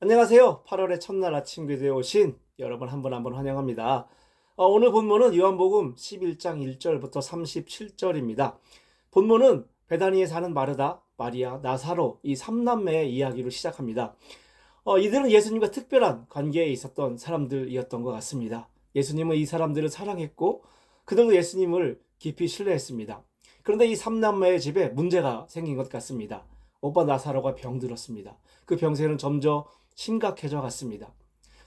안녕하세요. 8월의 첫날 아침 기도에 오신 여러분 한 분 한 분 환영합니다. 오늘 본문은 요한복음 11장 1절부터 37절입니다. 본문은 베다니에 사는 마르다, 마리아, 나사로 이 3남매의 이야기로 시작합니다. 이들은 예수님과 특별한 관계에 있었던 사람들이었던 것 같습니다. 예수님은 이 사람들을 사랑했고 그들도 예수님을 깊이 신뢰했습니다. 그런데 이 3남매의 집에 문제가 생긴 것 같습니다. 오빠 나사로가 병들었습니다. 그 병세는 점점 심각해져 갔습니다.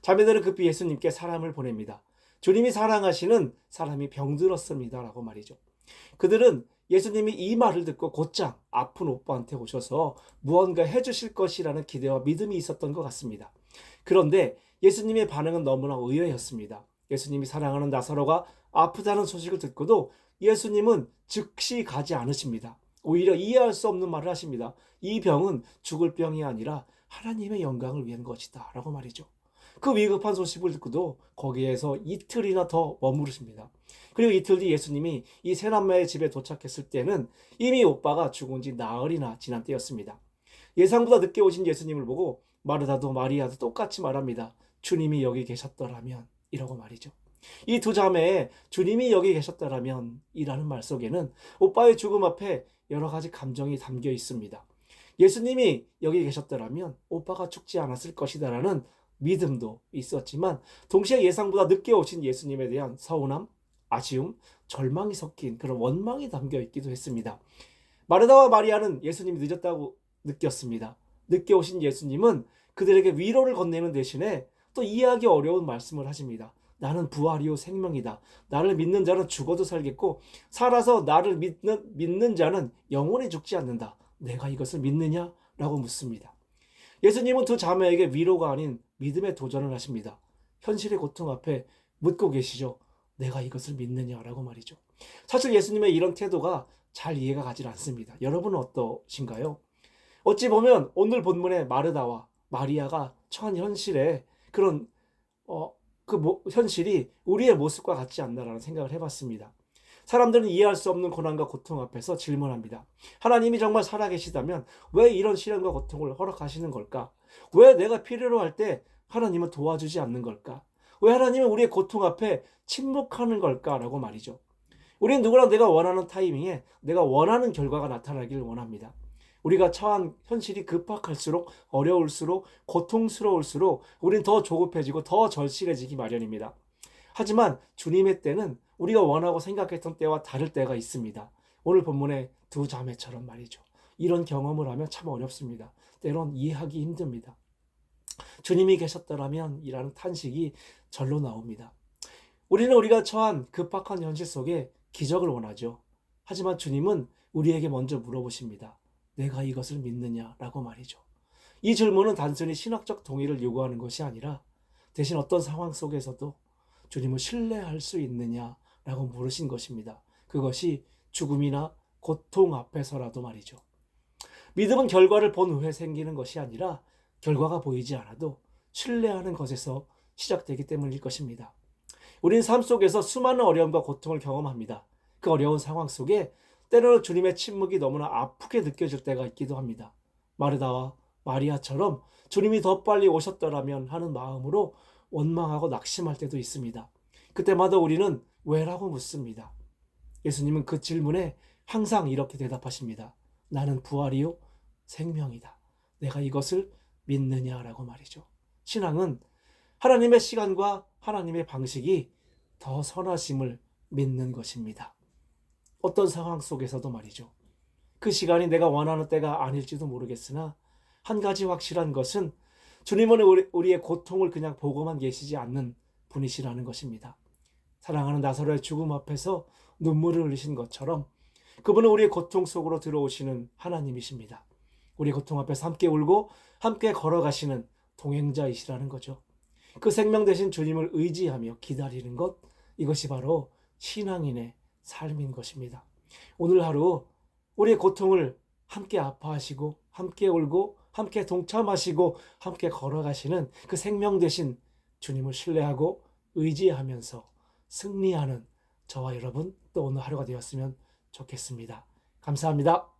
자매들은 급히 예수님께 사람을 보냅니다. 주님이 사랑하시는 사람이 병들었습니다 라고 말이죠. 그들은 예수님이 이 말을 듣고 곧장 아픈 오빠한테 오셔서 무언가 해주실 것이라는 기대와 믿음이 있었던 것 같습니다. 그런데 예수님의 반응은 너무나 의외였습니다. 예수님이 사랑하는 나사로가 아프다는 소식을 듣고도 예수님은 즉시 가지 않으십니다. 오히려 이해할 수 없는 말을 하십니다. 이 병은 죽을 병이 아니라 하나님의 영광을 위한 것이다 라고 말이죠. 그 위급한 소식을 듣고도 거기에서 이틀이나 더 머무르십니다. 그리고 이틀 뒤 예수님이 이 세 남매의 집에 도착했을 때는 이미 오빠가 죽은 지 나흘이나 지난 때였습니다. 예상보다 늦게 오신 예수님을 보고 마르다도 마리아도 똑같이 말합니다. 주님이 여기 계셨더라면 이라고 말이죠. 이 두 자매의 주님이 여기 계셨더라면 이라는 말 속에는 오빠의 죽음 앞에 여러 가지 감정이 담겨 있습니다. 예수님이 여기 계셨더라면 오빠가 죽지 않았을 것이다라는 믿음도 있었지만 동시에 예상보다 늦게 오신 예수님에 대한 서운함, 아쉬움, 절망이 섞인 그런 원망이 담겨 있기도 했습니다. 마르다와 마리아는 예수님이 늦었다고 느꼈습니다. 늦게 오신 예수님은 그들에게 위로를 건네는 대신에 또 이해하기 어려운 말씀을 하십니다. 나는 부활이요 생명이다. 나를 믿는 자는 죽어도 살겠고 살아서 나를 믿는 자는 영원히 죽지 않는다. 내가 이것을 믿느냐? 라고 묻습니다. 예수님은 두 자매에게 위로가 아닌 믿음의 도전을 하십니다. 현실의 고통 앞에 묻고 계시죠. 내가 이것을 믿느냐라고 말이죠. 사실 예수님의 이런 태도가 잘 이해가 가지 않습니다. 여러분은 어떠신가요? 어찌 보면 오늘 본문의 마르다와 마리아가 처한 현실에 그런 현실이 우리의 모습과 같지 않나라는 생각을 해봤습니다. 사람들은 이해할 수 없는 고난과 고통 앞에서 질문합니다. 하나님이 정말 살아계시다면 왜 이런 시련과 고통을 허락하시는 걸까? 왜 내가 필요로 할 때 하나님은 도와주지 않는 걸까? 왜 하나님은 우리의 고통 앞에 침묵하는 걸까? 라고 말이죠. 우리는 누구나 내가 원하는 타이밍에 내가 원하는 결과가 나타나기를 원합니다. 우리가 처한 현실이 급박할수록 어려울수록 고통스러울수록 우리는 더 조급해지고 더 절실해지기 마련입니다. 하지만 주님의 때는 우리가 원하고 생각했던 때와 다를 때가 있습니다. 오늘 본문의 두 자매처럼 말이죠. 이런 경험을 하면 참 어렵습니다. 때론 이해하기 힘듭니다. 주님이 계셨더라면 이라는 탄식이 절로 나옵니다. 우리는 우리가 처한 급박한 현실 속에 기적을 원하죠. 하지만 주님은 우리에게 먼저 물어보십니다. 내가 이것을 믿느냐라고 말이죠. 이 질문은 단순히 신학적 동의를 요구하는 것이 아니라 대신 어떤 상황 속에서도 주님을 신뢰할 수 있느냐라고 물으신 것입니다. 그것이 죽음이나 고통 앞에서라도 말이죠. 믿음은 결과를 본 후에 생기는 것이 아니라 결과가 보이지 않아도 신뢰하는 것에서 시작되기 때문일 것입니다. 우리는 삶 속에서 수많은 어려움과 고통을 경험합니다. 그 어려운 상황 속에 때로는 주님의 침묵이 너무나 아프게 느껴질 때가 있기도 합니다. 마르다와 마리아처럼 주님이 더 빨리 오셨더라면 하는 마음으로 원망하고 낙심할 때도 있습니다. 그때마다 우리는 왜라고 묻습니다. 예수님은 그 질문에 항상 이렇게 대답하십니다. 나는 부활이요 생명이다. 내가 이것을 믿느냐라고 말이죠. 신앙은 하나님의 시간과 하나님의 방식이 더 선하심을 믿는 것입니다. 어떤 상황 속에서도 말이죠. 그 시간이 내가 원하는 때가 아닐지도 모르겠으나 한 가지 확실한 것은 주님은 우리의 고통을 그냥 보고만 계시지 않는 분이시라는 것입니다. 사랑하는 나사로의 죽음 앞에서 눈물을 흘리신 것처럼 그분은 우리의 고통 속으로 들어오시는 하나님이십니다. 우리의 고통 앞에서 함께 울고 함께 걸어가시는 동행자이시라는 거죠. 그 생명 되신 주님을 의지하며 기다리는 것, 이것이 바로 신앙인의 삶인 것입니다. 오늘 하루 우리의 고통을 함께 아파하시고 함께 울고 함께 동참하시고 함께 걸어가시는 그 생명 되신 주님을 신뢰하고 의지하면서 승리하는 저와 여러분 또 오늘 하루가 되었으면 좋겠습니다. 감사합니다.